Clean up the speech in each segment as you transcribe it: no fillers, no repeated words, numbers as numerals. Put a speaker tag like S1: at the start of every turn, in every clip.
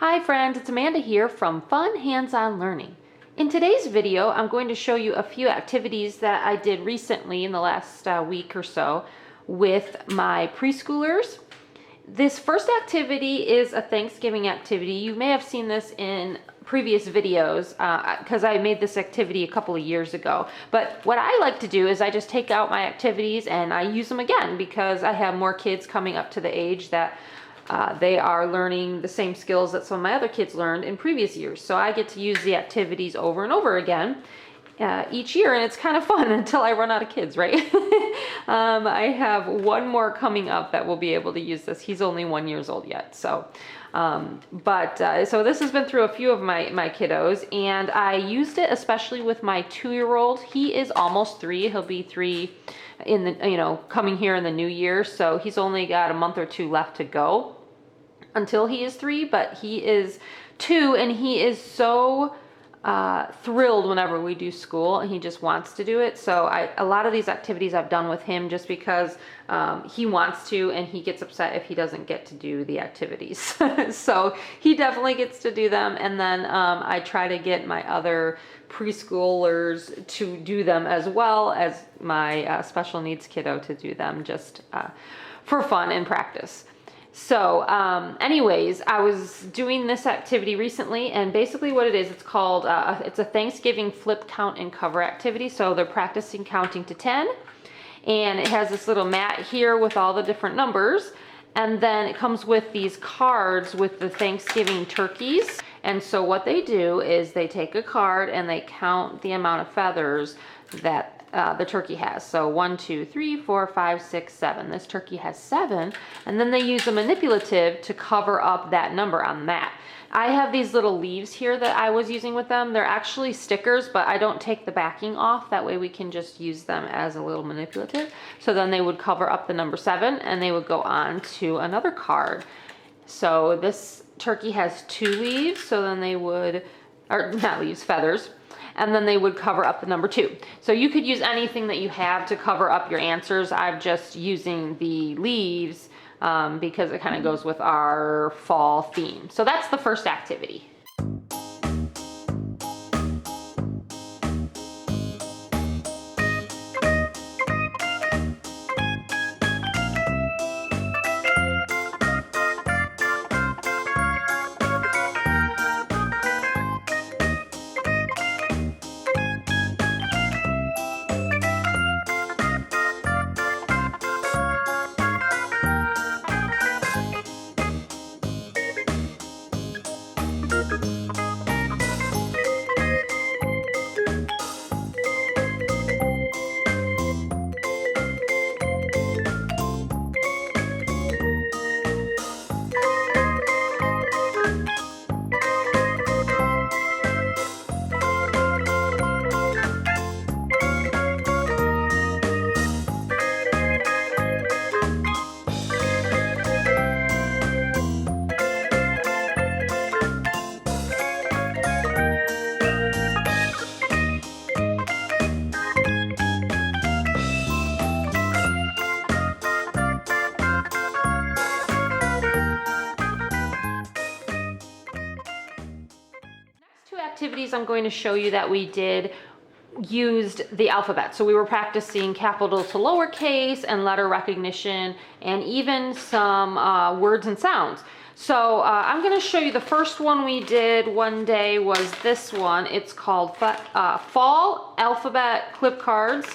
S1: Hi friends, it's Amanda here from Fun Hands-On Learning. In today's video, I'm going to show you a few activities that I did recently in the last week or so with my preschoolers. This first activity is a Thanksgiving activity. You may have seen this in previous videos because I made this activity a couple of years ago. But what I like to do is I just take out my activities and I use them again because I have more kids coming up to the age that they are learning the same skills that some of my other kids learned in previous years. So I get to use the activities over and over again each year, and it's kind of fun until I run out of kids, right? I have one more coming up that will be able to use this. He's only 1 year old yet. So, so this has been through a few of my kiddos, and I used it especially with my 2-year-old. He is almost 3. He'll be 3 in the, coming here in the new year. So he's only got a month or 2 left to go until he is 3, but he is 2 and he is so thrilled whenever we do school, and he just wants to do it. So a lot of these activities I've done with him just because he wants to, and he gets upset if he doesn't get to do the activities. So he definitely gets to do them, and then I try to get my other preschoolers to do them as well as my special needs kiddo to do them just for fun and practice. So anyways, I was doing this activity recently, and basically what it is, it's called, it's a Thanksgiving flip, count, and cover activity. So they're practicing counting to 10, and it has this little mat here with all the different numbers, and then it comes with these cards with the Thanksgiving turkeys. And so what they do is they take a card and they count the amount of feathers that the turkey has. So 1, 2, 3, 4, 5, 6, 7. This turkey has 7, and then they use a manipulative to cover up that number on that. I have these little leaves here that I was using with them. They're actually stickers, but I don't take the backing off. That way we can just use them as a little manipulative. So then they would cover up the number 7, and they would go on to another card. So this turkey has 2 leaves, so then they would, or not leaves, feathers. And then they would cover up the number 2. So you could use anything that you have to cover up your answers. I'm just using the leaves because it kind of goes with our fall theme. So that's the first activity. Activities I'm going to show you that we did used the alphabet. So we were practicing capital to lowercase and letter recognition, and even some words and sounds. So I'm going to show you the first one we did one day was this one. It's called Fall Alphabet Clip Cards.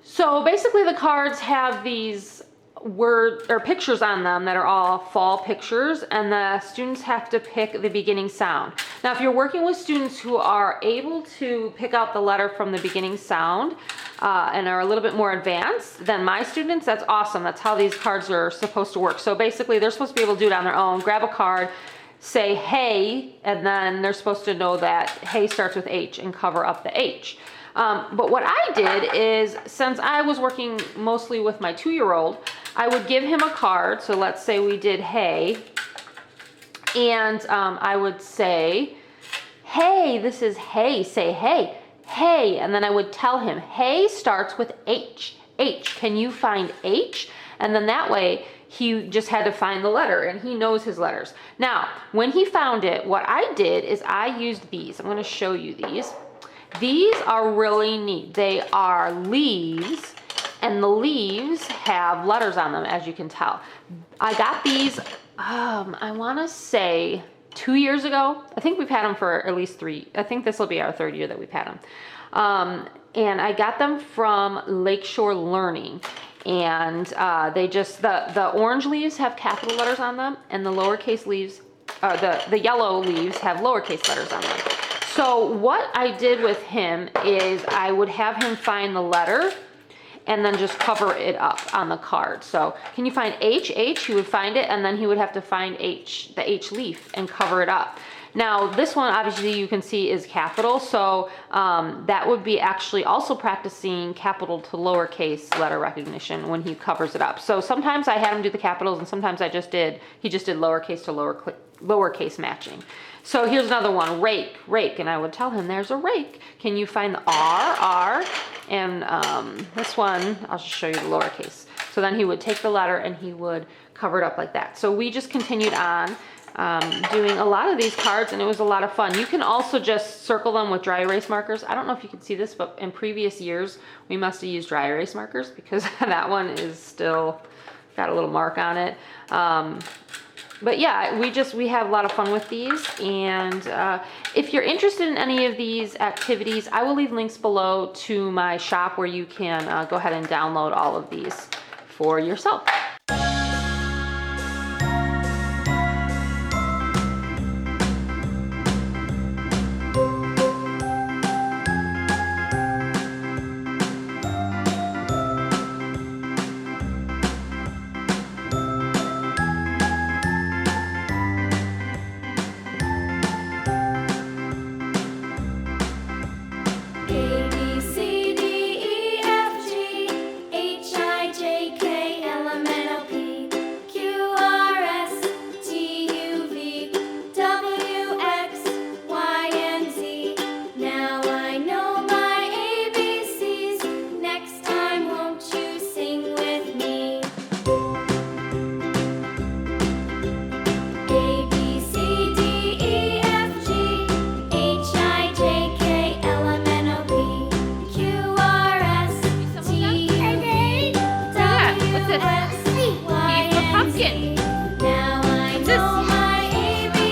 S1: So basically the cards have these word or pictures on them that are all fall pictures, and the students have to pick the beginning sound. Now if you're working with students who are able to pick out the letter from the beginning sound and are a little bit more advanced than my students, that's awesome. That's how these cards are supposed to work. So basically they're supposed to be able to do it on their own. Grab a card, say hey, and then they're supposed to know that hey starts with H and cover up the H. But what I did is, since I was working mostly with my 2-year-old, I would give him a card. So let's say we did hey, and I would say, hey, this is hey, say hey, hey, and then I would tell him, hey starts with H, H, can you find H? And then that way he just had to find the letter, and he knows his letters. Now, when he found it, what I did is I used these. I'm going to show you these. These are really neat. They are leaves, and the leaves have letters on them, as you can tell. I got these, I want to say 2 years ago. I think we've had them for at least 3. I think this will be our 3rd year that we've had them. And I got them from Lakeshore Learning. And they just, the orange leaves have capital letters on them, and the lowercase leaves, the yellow leaves have lowercase letters on them. So what I did with him is I would have him find the letter and then just cover it up on the card. So can you find H? H, he would find it, and then he would have to find H, the H leaf, and cover it up. Now this one, obviously you can see, is capital, so that would be actually also practicing capital to lowercase letter recognition when he covers it up. So sometimes I had him do the capitals, and sometimes he just did lowercase to lowercase matching. So here's another one, rake, rake, and I would tell him there's a rake. Can you find the R, R, and this one, I'll just show you the lowercase. So then he would take the letter and he would cover it up like that. So we just continued on doing a lot of these cards, and it was a lot of fun. You can also just circle them with dry erase markers. I don't know if you can see this, but in previous years, we must have used dry erase markers because that one is still got a little mark on it. But yeah, we have a lot of fun with these, and if you're interested in any of these activities, I will leave links below to my shop where you can go ahead and download all of these for yourself.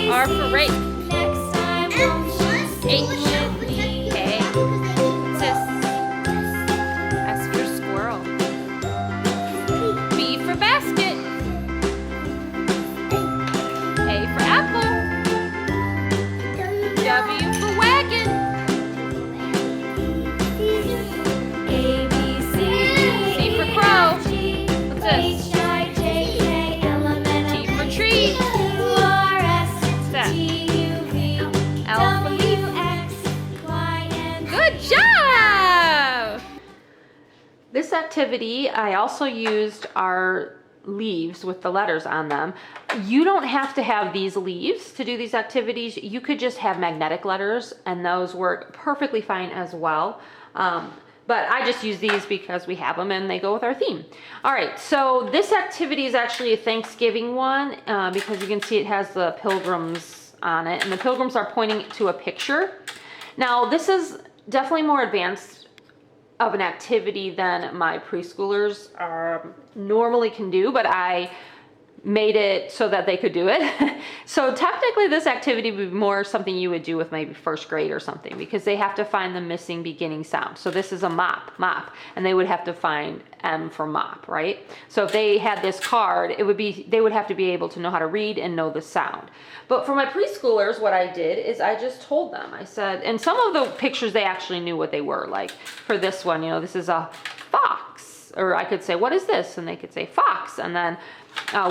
S1: R for rake. H. K. Sis. S for squirrel. B for basket. A for apple. W for wagon. A, B, C, C for crow. What's this? T for tree. Good job! This activity, I also used our leaves with the letters on them. You don't have to have these leaves to do these activities. You could just have magnetic letters, and those work perfectly fine as well. But I just use these because we have them and they go with our theme. All right, so this activity is actually a Thanksgiving one because you can see it has the pilgrims on it, and the pilgrims are pointing to a picture. Now, this is definitely more advanced of an activity than my preschoolers normally can do, but I made it so that they could do it. So technically this activity would be more something you would do with maybe first grade or something, because they have to find the missing beginning sound. So this is a mop, and they would have to find M for mop, right? So if they had this card, it would be, they would have to be able to know how to read and know the sound. But for my preschoolers, what I did is I just told them, I said, and some of the pictures they actually knew what they were. Like for this one, you know, this is a fox, or I could say, what is this? And they could say fox. And then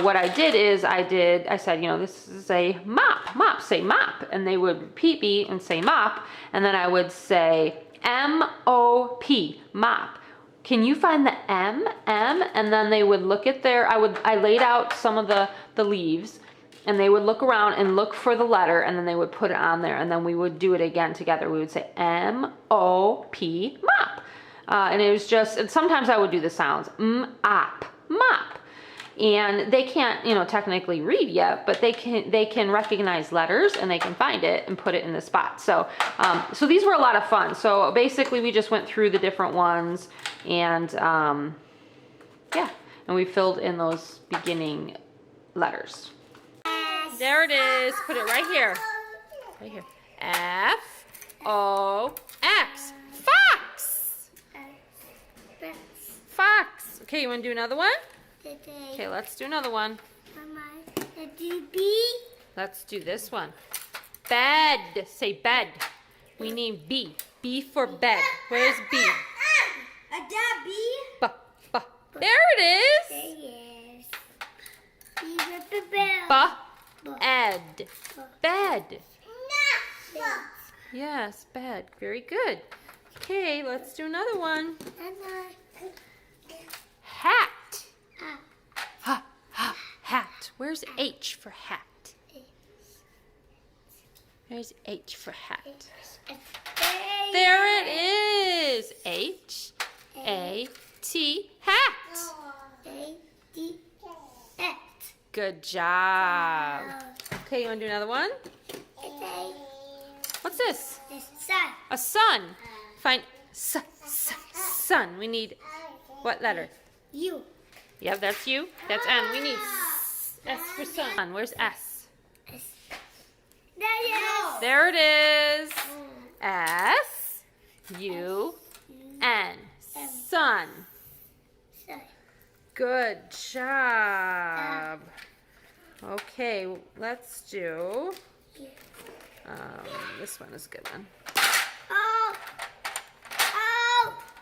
S1: what I did is I said, you know, this is a mop, say mop. And they would repeat me and say mop. And then I would say M-O-P, mop. Can you find the M? And then they would look at their, I laid out some of the leaves, and they would look around and look for the letter, and then they would put it on there, and then we would do it again together. We would say M-O-P, mop. And it was just, and sometimes I would do the sounds, M-op, mop. and they can't, you know, technically read yet, but they can recognize letters and they can find it and put it in the spot. So so these were a lot of fun. So basically we just went through the different ones, and yeah, and we filled in those beginning letters. There it is. Put it right here. Right here. F-O-X. Fox. Fox. Okay, you want to do another one? Okay, let's do another one. Let's do this one. Bed. Say bed. We need B. B for bed. Where's B?
S2: B.
S1: B. B. There it is. Ed. Bed. Yes, bed. Very good. Okay, let's do another one. Hat. Ha, ha, hat. Where's H for hat? There's H for hat. There it is. H-A-T, hat. Good job. Okay, you want to do another one? What's this? A sun. Find sun. We need what letter?
S2: U.
S1: Yep, that's U. That's N. We need S for sun. Where's S? There it is. S U N. Sun. Good job. Okay, let's do. This one is a good one.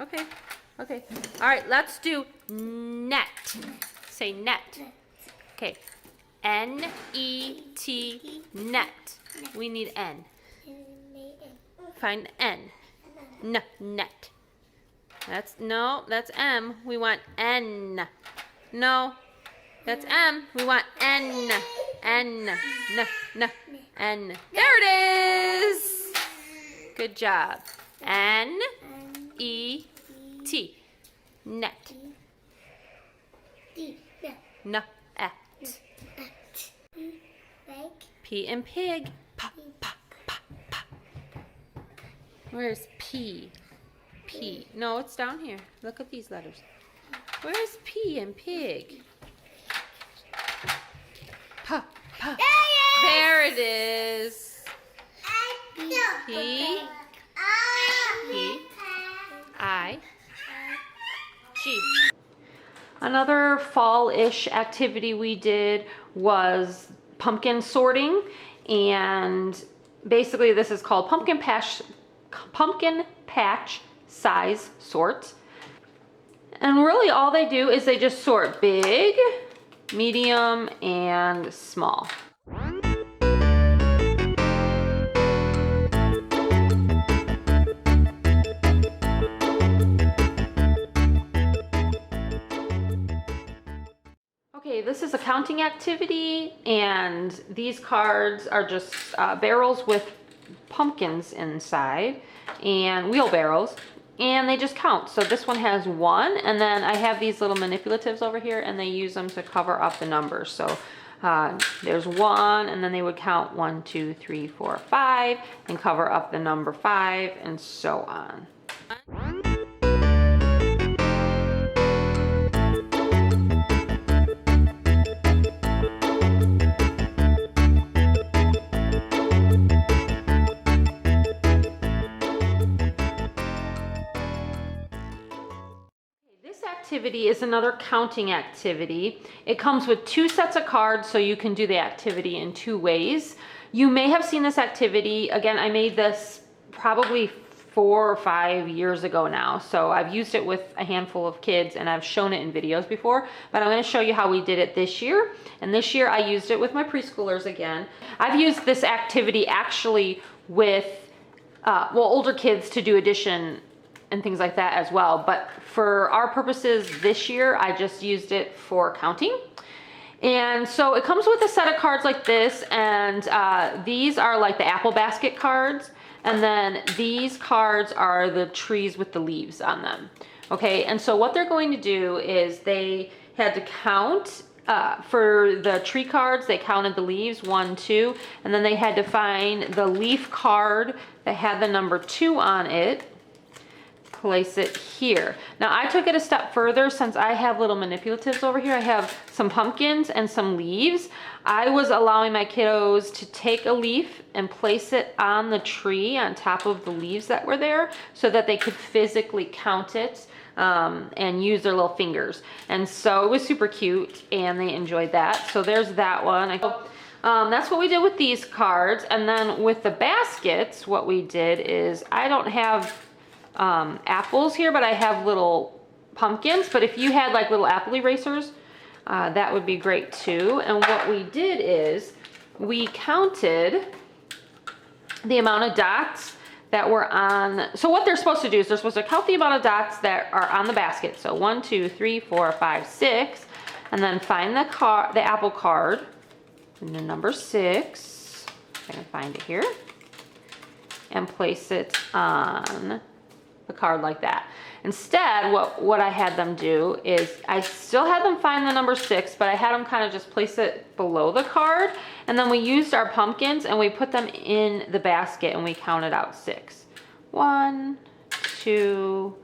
S1: Okay. Okay. All right, let's do net. Say net. Okay. N-E-T, net. We need N. Find N. N, net. That's M. We want N. No, that's M. We want N. N. N. N. There it is. Good job. N-E-T. Net. N. Et. P and pig. Pa, pa, pa, pa. Where's P? P. No, it's down here. Look at these letters. Where's P and pig? Pa, pa. There it is. P, I, G. Another fall-ish activity we did was pumpkin sorting, and basically this is called pumpkin patch size sort. And really all they do is they just sort big, medium, and small. Okay, this is a counting activity, and these cards are just barrels with pumpkins inside and wheelbarrows, and they just count. So this one has 1, and then I have these little manipulatives over here, and they use them to cover up the numbers. So there's 1, and then they would count 1, 2, 3, 4, 5, and cover up the number 5, and so on. Activity is another counting activity. It comes with 2 sets of cards, so you can do the activity in 2 ways. You may have seen this activity. Again, I made this probably 4 or 5 years ago now, so I've used it with a handful of kids and I've shown it in videos before, but I'm going to show you how we did it this year. And this year I used it with my preschoolers again. I've used this activity actually with older kids to do addition and things like that as well, but for our purposes this year I just used it for counting. And so it comes with a set of cards like this, and these are like the apple basket cards, and then these cards are the trees with the leaves on them. Okay, and so what they're going to do is they had to count for the tree cards, they counted the leaves, 1, 2, and then they had to find the leaf card that had the number 2 on it, place it here. Now I took it a step further since I have little manipulatives over here. I have some pumpkins and some leaves. I was allowing my kiddos to take a leaf and place it on the tree on top of the leaves that were there so that they could physically count it and use their little fingers. And so it was super cute and they enjoyed that. So there's that one. That's what we did with these cards. And then with the baskets, what we did is, I don't have apples here, but I have little pumpkins. But if you had like little apple erasers, that would be great too. And what we did is we counted the amount of dots that were on. So what they're supposed to do is they're supposed to count the amount of dots that are on the basket. So 1, 2, 3, 4, 5, 6, and then find the apple card and the number 6. I'm gonna find it here and place it on the card like that. Instead, what I had them do is I still had them find the number 6, but I had them kind of just place it below the card. And then we used our pumpkins and we put them in the basket and we counted out 6. 1, 2,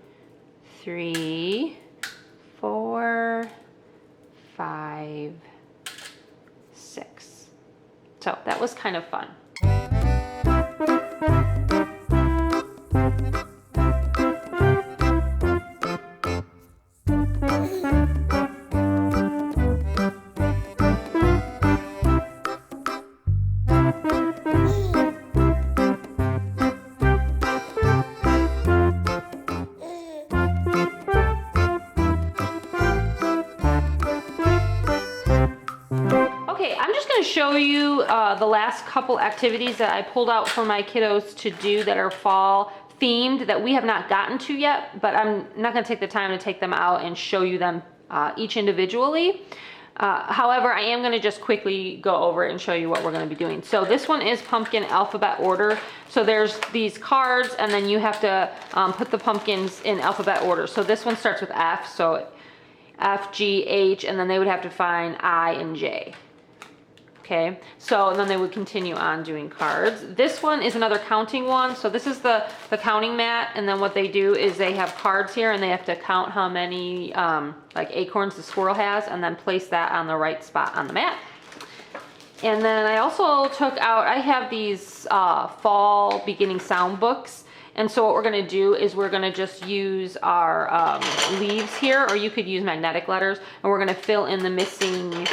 S1: 3, 4, 5, 6. So that was kind of fun. Show you the last couple activities that I pulled out for my kiddos to do that are fall themed that we have not gotten to yet, but I'm not going to take the time to take them out and show you them each individually. However, I am going to just quickly go over it and show you what we're going to be doing. So this one is pumpkin alphabet order. So there's these cards and then you have to put the pumpkins in alphabet order. So this one starts with F, so F, G, H, and then they would have to find I and J. Okay, so then they would continue on doing cards. This one is another counting one. So this is the counting mat, and then what they do is they have cards here and they have to count how many like acorns the squirrel has and then place that on the right spot on the mat. And then I also took out, I have these fall beginning sound books. And so what we're gonna do is we're gonna just use our leaves here, or you could use magnetic letters, and we're gonna fill in the missing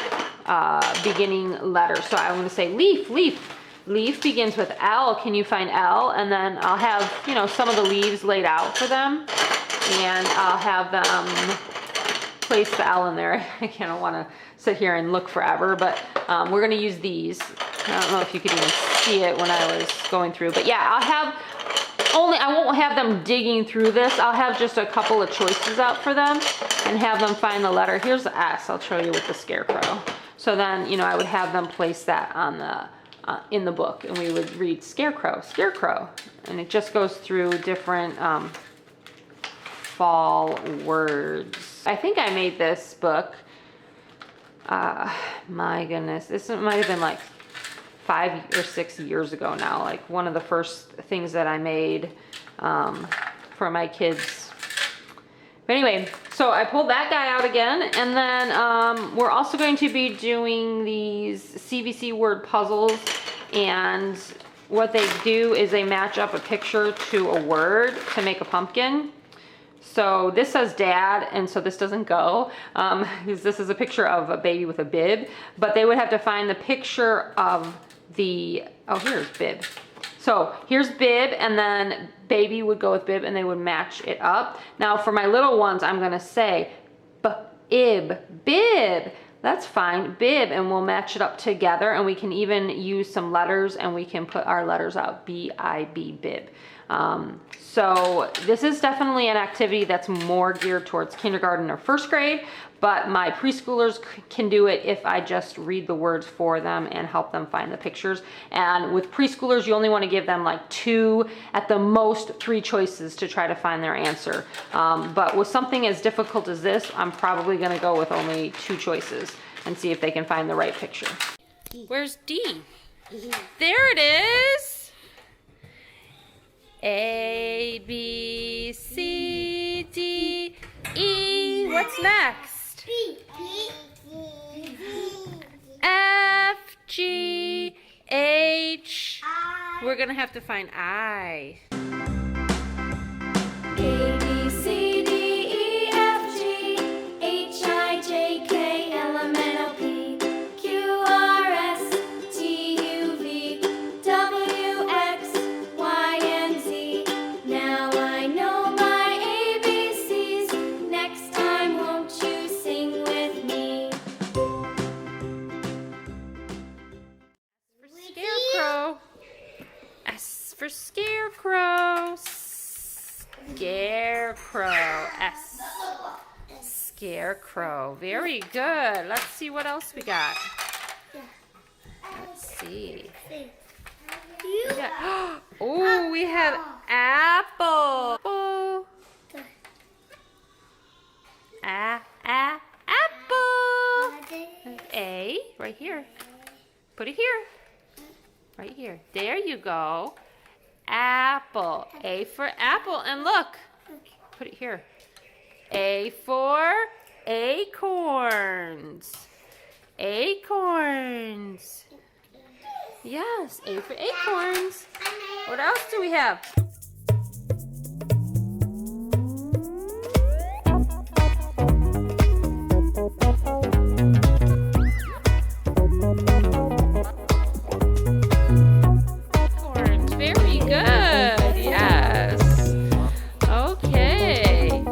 S1: beginning letter. So I'm going to say leaf, leaf. Leaf begins with L. Can you find L? And then I'll have, you know, some of the leaves laid out for them. And I'll have them place the L in there. I don't want to sit here and look forever, but we're going to use these. I don't know if you could even see it when I was going through. But yeah, I'll have I won't have them digging through this. I'll have just a couple of choices out for them and have them find the letter. Here's the S. I'll show you with the scarecrow. So then, you know, I would have them place that on the in the book, and we would read scarecrow, scarecrow, and it just goes through different fall words. I think I made this book. My goodness, this might have been like 5 or 6 years ago now. Like one of the first things that I made for my kids. But anyway, so I pulled that guy out again, and then we're also going to be doing these CVC word puzzles, and what they do is they match up a picture to a word to make a pumpkin. So this says dad, and so this doesn't go, because this is a picture of a baby with a bib, but they would have to find the picture of the, oh, here's bib. So here's bib, and then baby would go with bib, and they would match it up. Now for my little ones, I'm gonna say b-ib, bib. That's fine, bib, and we'll match it up together, and we can even use some letters, and we can put our letters out, B-I-B, bib. So this is definitely an activity that's more geared towards kindergarten or first grade, but my preschoolers can do it if I just read the words for them and help them find the pictures. And with preschoolers, you only want to give them like 2, at the most 3 choices to try to find their answer. But with something as difficult as this, I'm probably going to go with only 2 choices. and see if they can find the right picture. Where's D? There it is. A, B, C, D, E. What's next? F, G, H. We're gonna have to find I.
S3: A, B, C, D, E, F, G, H, I, J, K, L, M, N, O, P, Q, R, S, T, U, V, W, X, Y, and Z. Now I know my ABCs. Next time, won't you sing with me?
S1: Scarecrow. S for scarecrow. Scarecrow. S. Scarecrow. Very good. Let's see what else we got. Let's see. Oh, we have apple. Apple. A, right here. Put it here. Right here. There you go. Apple. A for apple. And look. Put it here. A for acorns. Acorns. Yes, A for acorns. What else do we have? Acorns. Very good. Yes. Okay.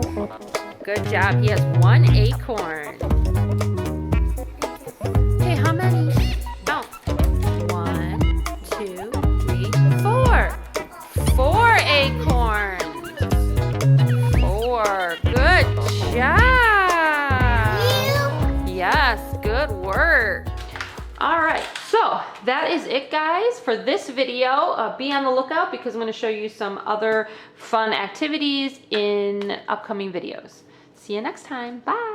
S1: Good job. He has one acorn. Okay, how many? Oh. 1, 2, 3, 4. 4 acorns. 4. Good job. Yes, good work. All right, so that is it, guys, for this video. Be on the lookout because I'm going to show you some other fun activities in upcoming videos. See you next time. Bye.